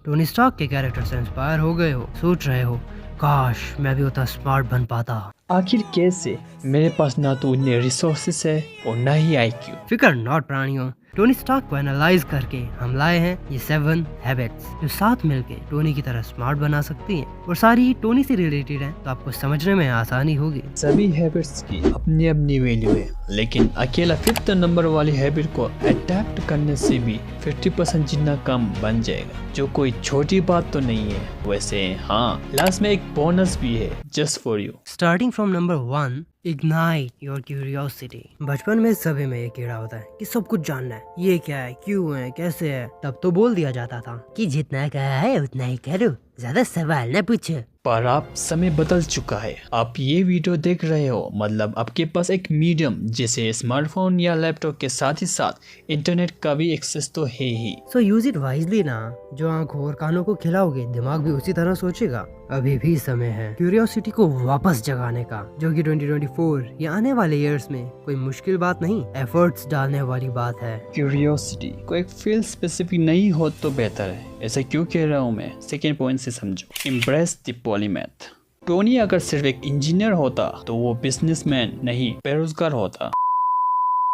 Tony Stark के character से inspire हो गए हो, सोच रहे हो काश मैं भी उतना स्मार्ट बन पाता। आखिर कैसे? मेरे पास ना तो उतने रिसोर्सेस है और ना ही आईक्यू। फिकर नॉट प्राणियों, टोनी स्टार्क को एनालाइज करके हम लाए हैं ये 7 हैबिट्स जो साथ मिलके टोनी की तरह स्मार्ट बना सकती हैं और सारी ही टोनी से रिलेटेड हैं, तो आपको समझने में आसानी होगी। सभी हैबिट्स की अपनी अपनी वैल्यू है, लेकिन अकेला 5th नंबर वाली हैबिट को अडेप्ट करने से भी 50% जितना कम बन जाएगा, जो कोई छोटी बात तो नहीं है। वैसे हाँ, लास्ट में एक बोनस भी है just for you. Starting from number 1, ignite your curiosity. बचपन में सभी में ये कीड़ा होता है कि सब कुछ जानना है, ये क्या है, क्यों है, कैसे है। तब तो बोल दिया जाता था कि जितना कहा है उतना ही करो, ज्यादा सवाल न पूछो। पर अब समय बदल चुका है। आप ये वीडियो देख रहे हो, मतलब आपके पास एक मीडियम जैसे स्मार्टफोन या लैपटॉप के साथ ही साथ इंटरनेट का भी एक्सेस तो है ही। सो यूज इट वाइजली ना। जो आंखों और कानों को खिलाओगे, दिमाग भी उसी तरह सोचेगा। अभी भी समय है क्यूरियोसिटी को वापस जगाने का, जो कि 2024 या आने वाले इयर्स में कोई मुश्किल बात नहीं, एफर्ट्स डालने वाली बात है। क्यूरियोसिटी को एक फील्ड स्पेसिफिक नहीं हो तो बेहतर है। ऐसा क्यों कह रहा हूँ मैं, सेकेंड पॉइंट से समझो। Impress the polymath. टोनी अगर सिर्फ एक इंजीनियर होता तो वो बिजनेसमैन नहीं बेरोजगार होता।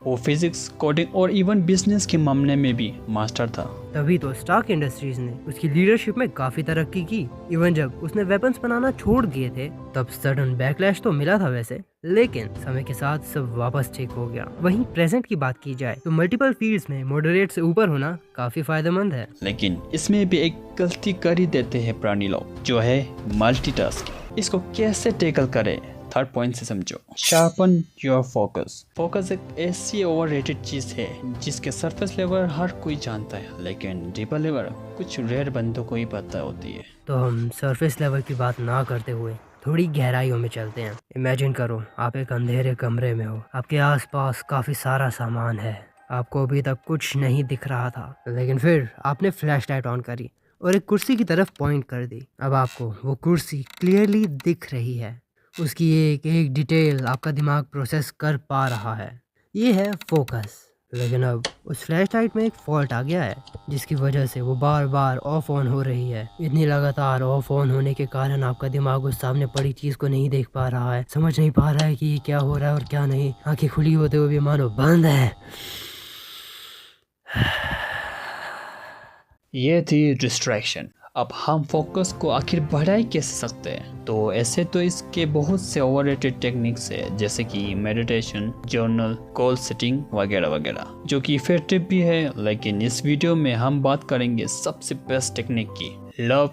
वो फिजिक्स, कोडिंग और इवन बिजनेस के मामले में भी मास्टर था। तभी तो स्टार्क इंडस्ट्रीज ने उसकी लीडरशिप में काफी तरक्की की। इवन जब उसने वेपन्स बनाना छोड़ दिए थे तब सडन बैकलैश तो मिला था वैसे, लेकिन समय के साथ सब वापस ठीक हो गया। वहीं प्रेजेंट की बात की जाए तो मल्टीपल फील्ड्स में मॉडरेट से ऊपर होना काफी फायदेमंद है। लेकिन इसमें भी एक गलती कर ही देते हैं प्राणी लोग, जो है मल्टीटास्किंग। इसको कैसे टैकल करें, थर्ड पॉइंट से समझो। Sharpen your focus. फोकस एक ऐसी ओवररेटेड चीज है जिसके सरफेस लेवल हर कोई जानता है, लेकिन डीपर लेवल कुछ रेयर बंदों को ही पता होती है। तो हम सरफेस लेवल की बात ना करते हुए थोड़ी गहराइयों में चलते हैं। इमेजिन करो आप एक अंधेरे कमरे में हो, आपके आसपास काफी सारा सामान है, आपको अभी तक कुछ नहीं दिख रहा था, लेकिन फिर आपने फ्लैशलाइट ऑन करी और एक कुर्सी की तरफ पॉइंट कर दी। अब आपको वो कुर्सी क्लियरली दिख रही है, उसकी एक एक डिटेल आपका दिमाग प्रोसेस कर पा रहा है। ये है फोकस। लेकिन अब उस फ्लैशलाइट में एक फॉल्ट आ गया है, जिसकी वजह से वो बार बार ऑफ ऑन हो रही है। इतनी लगातार ऑफ ऑन होने के कारण आपका दिमाग उस सामने पड़ी चीज को नहीं देख पा रहा है, समझ नहीं पा रहा है कि ये क्या हो रहा है और क्या नहीं। आंखें खुली होते हुए भी मानो बंद है। ये थी डिस्ट्रैक्शन। अब हम फोकस को आखिर बढ़ा ही कैसे सकते हैं? तो ऐसे तो इसके बहुत से ओवररेटेड टेक्निक्स है, जैसे कि मेडिटेशन, जर्नल, गोल सेटिंग वगैरह वगैरह, जो कि इफेक्टिव भी है। लेकिन इस वीडियो में हम बात करेंगे सबसे बेस्ट टेक्निक की, लव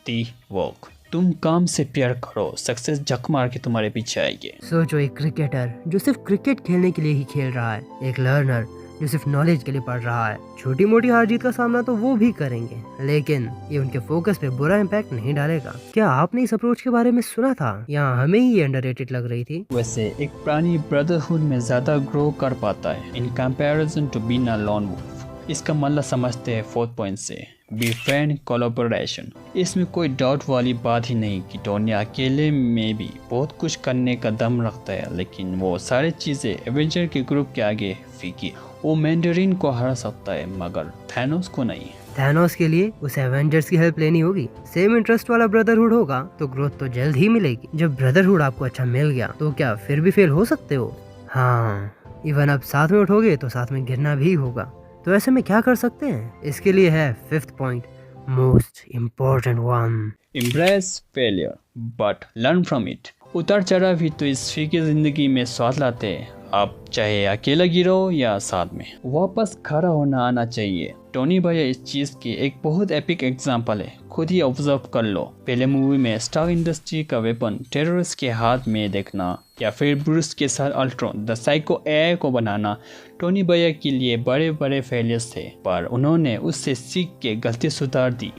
द वर्क। तुम काम से प्यार करो, सक्सेस झक मार के तुम्हारे पीछे आएगी। सोचो, एक क्रिकेटर जो सिर्फ क्रिकेट खेलने के लिए ही खेल रहा है, एक लर्नर जो सिर्फ नॉलेज के लिए पढ़ रहा है। छोटी मोटी हार जीत का सामना तो वो भी करेंगे, लेकिन ये उनके फोकस पे बुरा इम्पैक्ट नहीं डालेगा। क्या आपने इस अप्रोच के बारे में सुना था, या हमें ही ये अंडररेटेड लग रही थी? वैसे एक प्राणी ब्रदरहुड में ज्यादा ग्रो कर पाता है in comparison to being a lone wolf. इसका मतलब समझते हैं फोर्थ पॉइंट से, बेफ्रेंड कोलैबोरेशन। इसमें कोई डाउट वाली बात ही नहीं कि टोनी अकेले में भी बहुत कुछ करने का दम रखता है, लेकिन वो सारी चीजें एवेंजर के ग्रुप के आगे फीकी। वो मैंडरिन को हरा सकता है मगर थैनोस को नहीं। थैनोस के लिए उसे एवेंजर्स की हेल्प लेनी होगी। सेम इंटरेस्ट वाला ब्रदरहुड होगा तो ग्रोथ तो जल्द ही मिलेगी। जब ब्रदरहुड आपको अच्छा मिल गया तो क्या फिर भी फेल हो सकते हो? हाँ, इवन अब साथ में उठोगे तो साथ में गिरना भी होगा। तो ऐसे में क्या कर सकते हैं? इसके लिए है fifth point, most important one. Impress failure but learn from it. उतार चढ़ाव भी तो इस फीकी जिंदगी में स्वाद लाते हैं। आप चाहे अकेला गिरो या साथ में, वापस खड़ा होना आना चाहिए। टोनी भैया इस चीज की एक बहुत एपिक एग्जांपल है, खुद ही ऑब्जर्व कर लो। पहले मूवी में स्टार इंडस्ट्री का वेपन टेररिस्ट के हाथ में देखना, या फिर ब्रूस के साथ अल्ट्रॉन द साइको एआई को बनाना, टोनी भैया के लिए बड़े बड़े फेलियर्स थे, पर उन्होंने उससे सीख के गलती सुधार दी।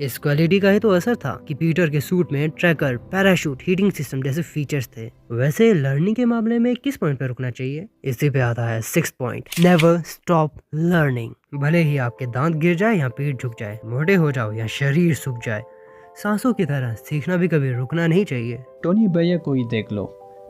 इस क्वालिटी का ही तो असर था कि पीटर के सूट में ट्रैकर, पैराशूट, हीटिंग सिस्टम जैसे फीचर्स थे। वैसे लर्निंग के मामले में किस पॉइंट पर रुकना चाहिए? इसी पे आता है sixth point, never stop learning. भले ही आपके दांत गिर जाए या पीठ झुक जाए, मोटे हो जाओ या शरीर सूख जाए, सांसों की तरह सीखना भी कभी रुकना नहीं चाहिए। टोनी भैया को ही देख लो,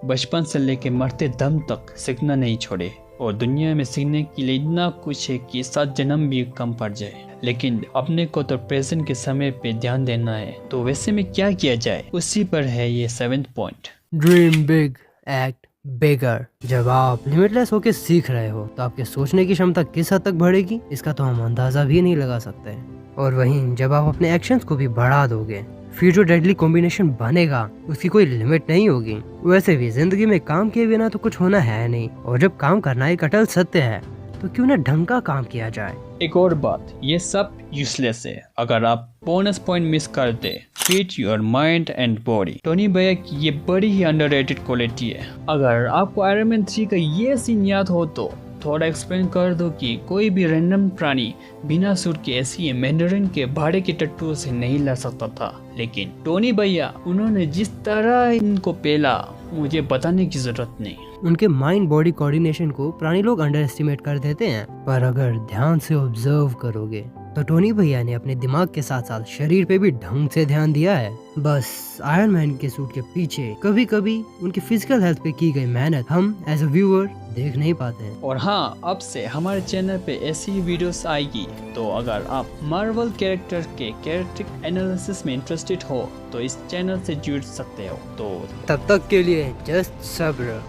बचपन से लेके मरते दम तक सीखना नहीं छोड़े। और दुनिया में सीखने के लिए इतना कुछ है कि 7 जन्म भी कम पड़ जाए, लेकिन अपने को तो प्रेजेंट के समय पे ध्यान देना है। तो वैसे में क्या किया जाए, उसी पर है ये 7th point. Dream big, act bigger. जब आप लिमिटलेस होके सीख रहे हो तो आपके सोचने की क्षमता किस हद तक बढ़ेगी, इसका तो हम अंदाजा भी नहीं लगा सकते। और वहीं जब आप अपने एक्शंस को भी बढ़ा दोगे, फिर जो डेडली कॉम्बिनेशन बनेगा उसकी कोई लिमिट नहीं होगी। वैसे भी जिंदगी में काम किए बिना तो कुछ होना है नहीं, और जब काम करना एक अटल सत्य है तो क्यों ना ढंग का काम किया जाए। एक और बात, ये सब यूजलेस है अगर आप बोनस पॉइंट मिस कर दे, feed your mind and body. Tony भैया की ये बड़ी ही अंडररेटेड क्वालिटी है। अगर आपको आयरन मैन 3 का ये सीन याद हो तो थोड़ा एक्सप्लेन कर दो कि कोई भी रैंडम प्राणी बिना सूट के ऐसी मैंडरिन के भाड़े के टट्टू से नहीं लड़ सकता था, लेकिन टोनी भैया उन्होंने जिस तरह इनको पेला मुझे बताने की जरूरत नहीं। उनके माइंड बॉडी कोऑर्डिनेशन को प्राणी लोग अंडर एस्टिमेट कर देते हैं, पर अगर ध्यान से ऑब्जर्व करोगे तो टोनी भैया ने अपने दिमाग के साथ साथ शरीर पे भी ढंग से ध्यान दिया है। बस आयरन मैन के सूट के पीछे कभी कभी उनकी फिजिकल हेल्थ पे की गई मेहनत हम एज अ व्यूअर देख नहीं पाते हैं। और हाँ, अब से हमारे चैनल पे ऐसी ही वीडियोस आएगी, तो अगर आप मार्वल कैरेक्टर के कैरेक्टर एनालिसिस में इंटरेस्टेड हो तो इस चैनल से जुड़ सकते हो। तो तब तक के लिए जस्ट सब्र।